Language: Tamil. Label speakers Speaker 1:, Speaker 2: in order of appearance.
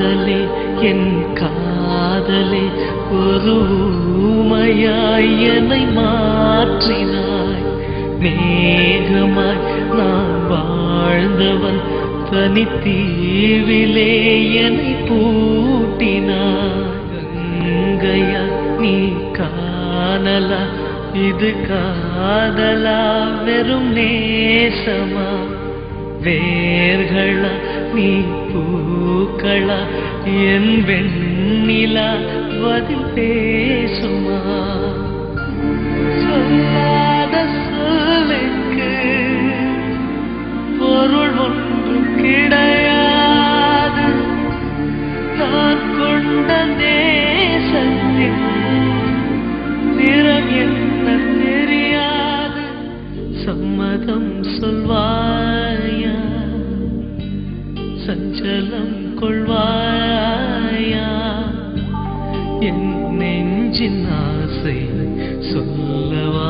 Speaker 1: காதலே என் காதலே ஒரு ஊமையாய் என்னை மாற்றினாய். மேகமாய் நான் வாழ்ந்தவன் தனித்தீவிலே என்னை பூட்டினாய். கங்கையா நீ காணலா இது காதலா வெறும் நேசமா? வேர்களா நீ பூக்களா என் வெண்ணிலா பதில் பேசுமா? சொல்லாத சொல்லுக்கு பொருள் ஒன்றும் கிடையாது. நான் கொண்ட நேசத்தின் நிறம் என்ன தெரியாது. சம்மதம் சொல்வாயா? சஞ்சலம் கொள்வாயா? என் நெஞ்சின் ஆசை சொல்லவா?